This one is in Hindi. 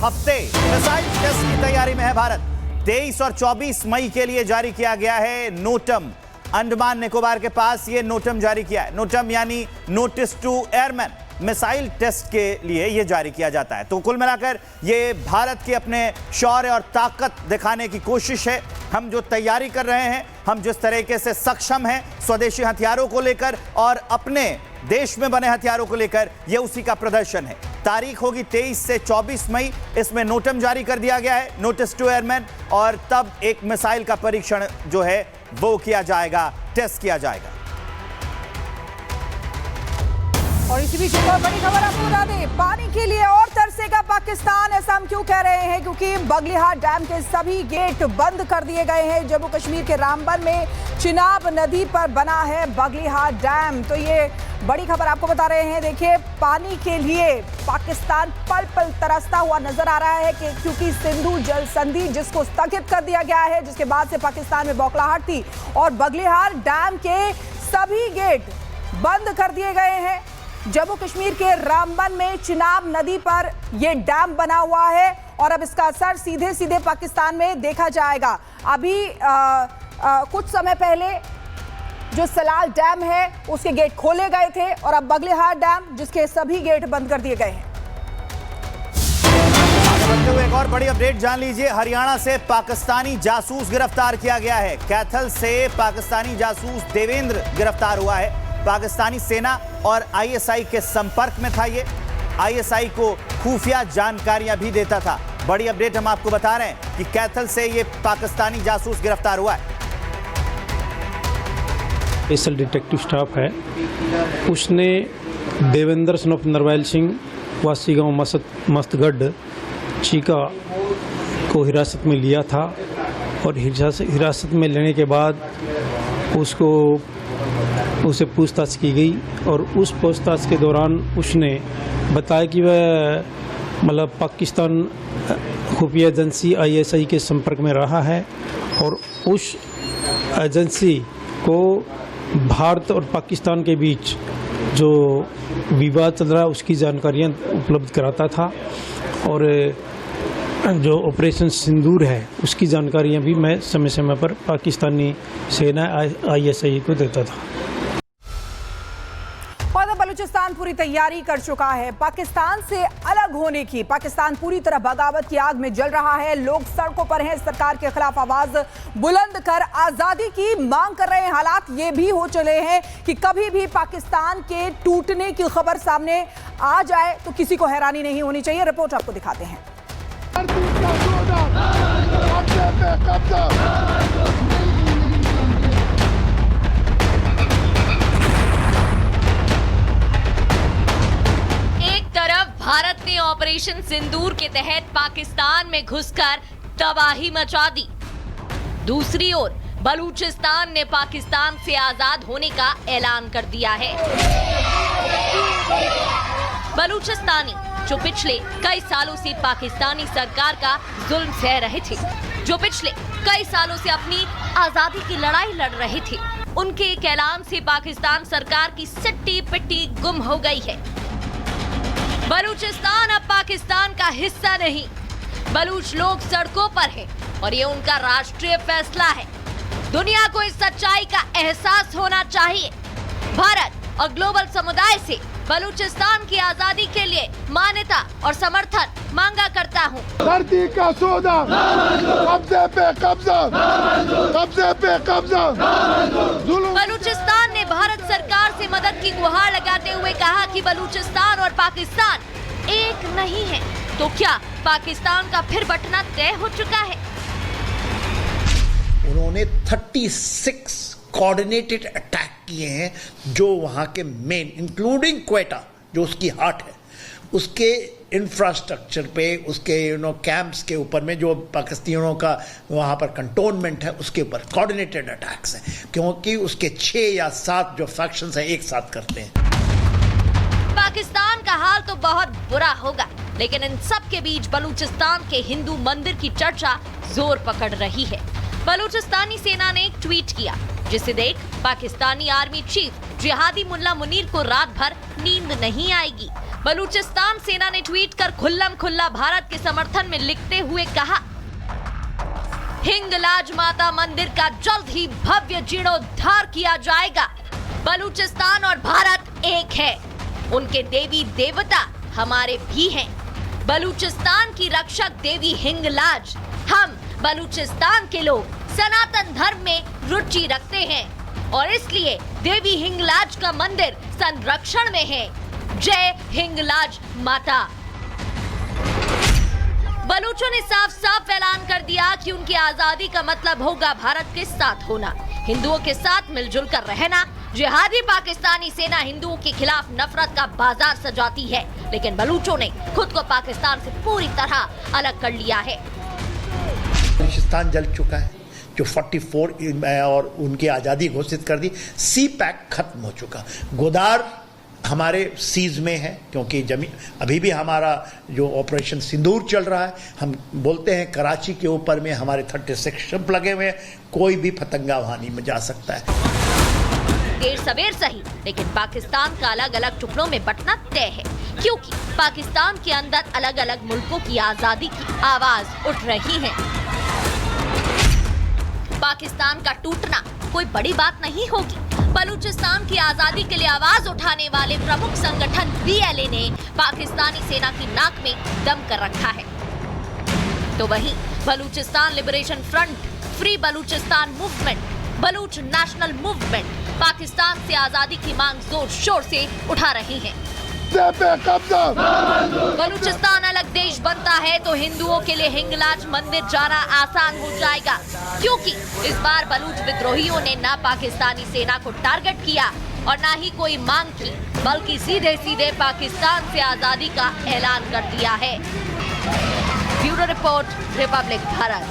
हफ्ते मिसाइल टेस्ट की तैयारी में है भारत। 23 और 24 मई के लिए जारी किया गया है नोटम। अंडमान निकोबार के पास ये नोटम जारी किया है। नोटम यानी notice to airman. Missile test के लिए यह जारी किया जाता है। तो कुल मिलाकर ये भारत के अपने शौर्य और ताकत दिखाने की कोशिश है। हम जो तैयारी कर रहे हैं, हम जिस तरीके से सक्षम हैं स्वदेशी हथियारों को लेकर और अपने देश में बने हथियारों को लेकर, यह उसी का प्रदर्शन है। तारीख होगी 23 से 24 मई। इसमें नोटम जारी कर दिया गया है, नोटिस टू एयरमैन, और तब एक मिसाइल का परीक्षण जो है वो किया जाएगा, टेस्ट किया जाएगा। और इसी बीच एक और बड़ी खबर आपको बता दें, पानी के लिए और तरसेगा पाकिस्तान। ऐसा हम क्यों कह रहे हैं? क्योंकि बगलिहार डैम के सभी गेट बंद कर दिए गए हैं। जम्मू कश्मीर के रामबन में चिनाब नदी पर बना है बगलिहार डैम। तो ये बड़ी खबर आपको बता रहे हैं। देखिए, पानी के लिए पाकिस्तान पल पल तरसता हुआ नजर आ रहा है कि क्योंकि सिंधु जल संधि जिसको स्थगित कर दिया गया है, जिसके बाद से पाकिस्तान में बौखलाहट थी, और बगलिहार डैम के सभी गेट बंद कर दिए गए हैं। जम्मू कश्मीर के रामबन में चिनाब नदी पर यह डैम बना हुआ है और अब इसका असर सीधे सीधे पाकिस्तान में देखा जाएगा। अभी कुछ समय पहले जो सलाल डैम है उसके गेट खोले गए थे और अब बगलिहार डैम जिसके सभी गेट बंद कर दिए गए हैं। आगे बढ़ते हुए एक और बड़ी अपडेट जान लीजिए। हरियाणा से पाकिस्तानी जासूस गिरफ्तार किया गया है। कैथल से पाकिस्तानी जासूस देवेंद्र गिरफ्तार हुआ है। पाकिस्तानी सेना और आईएसआई के संपर्क में था। ये आईएसआई को खुफिया जानकारियां भी देता था। बड़ी अपडेट हम आपको बता रहे हैं कि कैथल से ये पाकिस्तानी जासूस गिरफ्तार हुआ है। स्पेशल डिटेक्टिव स्टाफ है, उसने देवेंद्र सन ऑफ नरवैल सिंह वासी गांव मस्तगढ़ चीका को हिरासत में लिया था और हिरासत में लेने के बाद उसे पूछताछ की गई और उस पूछताछ के दौरान उसने बताया कि वह मतलब पाकिस्तान खुफिया एजेंसी आईएसआई के संपर्क में रहा है और उस एजेंसी को भारत और पाकिस्तान के बीच जो विवाद चल रहा है उसकी जानकारियां उपलब्ध कराता था और जो ऑपरेशन सिंदूर है उसकी जानकारियां भी मैं समय समय पर पाकिस्तानी सेना आईएसआई को देता था। बलूचिस्तान पूरी तैयारी कर चुका है पाकिस्तान से अलग होने की। पाकिस्तान पूरी तरह बगावत की आग में जल रहा है। लोग सड़कों पर हैं, सरकार के खिलाफ आवाज बुलंद कर आजादी की मांग कर रहे हैं। हालात ये भी हो चले हैं कि कभी भी पाकिस्तान के टूटने की खबर सामने आ जाए तो किसी को हैरानी नहीं होनी चाहिए। रिपोर्ट आपको दिखाते हैं। भारत ने ऑपरेशन सिंदूर के तहत पाकिस्तान में घुसकर तबाही मचा दी। दूसरी ओर बलूचिस्तान ने पाकिस्तान से आजाद होने का ऐलान कर दिया है। बलूचिस्तानी जो पिछले कई सालों से पाकिस्तानी सरकार का जुल्म सह रहे थे, जो पिछले कई सालों से अपनी आजादी की लड़ाई लड़ रहे थे, उनके एक ऐलान से पाकिस्तान सरकार की सिट्टी पिट्टी गुम हो गई है। बलूचिस्तान अब पाकिस्तान का हिस्सा नहीं। बलूच लोग सड़कों पर हैं और ये उनका राष्ट्रीय फैसला है। दुनिया को इस सच्चाई का एहसास होना चाहिए। भारत और ग्लोबल समुदाय से बलूचिस्तान की आजादी के लिए मान्यता और समर्थन मांगा करता हूँ। धरती का सौदा, कब्जे पे कब्जा, कब्जे पे कब्जा। बलूचिस्तान ने भारत सरकार से मदद की गुहार लगाते हुए कहा कि बलूचिस्तान और पाकिस्तान एक नहीं है। तो क्या पाकिस्तान का फिर बंटना तय हो चुका है? उन्होंने 36 कोऑर्डिनेटेड अटैक किए हैं जो वहां के मेन, इंक्लूडिंग क्वेटा जो उसकी हार्ट है, उसके इंफ्रास्ट्रक्चर पे, उसके कैंप्स के ऊपर में जो पाकिस्तानियों का वहाँ पर कंटोनमेंट है उसके ऊपर कोऑर्डिनेटेड अटैक्स हैं, क्योंकि उसके 6 या 7 जो फैक्शंस हैं एक साथ करते हैं। पाकिस्तान का हाल तो बहुत बुरा होगा, लेकिन इन सब के बीच बलूचिस्तान के हिंदू मंदिर की चर्चा जोर पकड़ रही है। बलूचिस्तानी सेना ने एक ट्वीट किया, जिसे देख पाकिस्तानी आर्मी चीफ जिहादी मुल्ला मुनीर को रात भर नींद नहीं आएगी। बलूचिस्तान सेना ने ट्वीट कर खुल्लम खुल्ला भारत के समर्थन में लिखते हुए कहा, हिंगलाज माता मंदिर का जल्द ही भव्य जीर्णोद्धार किया जाएगा। बलूचिस्तान और भारत एक है, उनके देवी देवता हमारे भी हैं। बलूचिस्तान की रक्षक देवी हिंगलाज, हम बलूचिस्तान के लोग सनातन धर्म में रुचि रखते हैं और इसलिए देवी हिंगलाज का मंदिर संरक्षण में है। जय हिंगलाज माता। बलूचों ने साफ साफ ऐलान कर दिया कि उनकी आजादी का मतलब होगा भारत के साथ होना, हिंदुओं के साथ मिलजुल कर रहना। जिहादी पाकिस्तानी सेना हिंदुओं के खिलाफ नफरत का बाजार सजाती है, लेकिन बलूचों ने खुद को पाकिस्तान से पूरी तरह अलग कर लिया है। बलूचिस्तान जल चुका है, जो 44 और उनकी आज़ादी घोषित कर दी। सी पैक खत्म हो चुका। गोदार हमारे सीज में है, क्योंकि जमीन अभी भी हमारा जो ऑपरेशन सिंदूर चल रहा है। हम बोलते हैं कराची के ऊपर में हमारे 36 शिप लगे हुए हैं, कोई भी पतंगा वहां नहीं में जा सकता है। देर सवेर सही, लेकिन पाकिस्तान का अलग अलग टुकड़ों में बंटना तय है, क्योंकि पाकिस्तान के अंदर अलग अलग मुल्कों की आजादी की आवाज उठ रही है। पाकिस्तान का टूटना कोई बड़ी बात नहीं होगी। बलूचिस्तान की आजादी के लिए आवाज उठाने वाले प्रमुख संगठन BLA ने पाकिस्तानी सेना की नाक में दम कर रखा है। तो वहीं Balochistan liberation front, free Balochistan movement, Baloch national movement Pakistan से आजादी की मांग जोर शोर से उठा रही है। बलूचिस्तान अलग देश बनता है तो हिंदुओं के लिए हिंगलाज मंदिर जाना आसान हो जाएगा, क्योंकि इस बार बलूच विद्रोहियों ने ना पाकिस्तानी सेना को टारगेट किया और ना ही कोई मांग की, बल्कि सीधे सीधे पाकिस्तान से आजादी का ऐलान कर दिया है। Bureau report, Republic Bharat.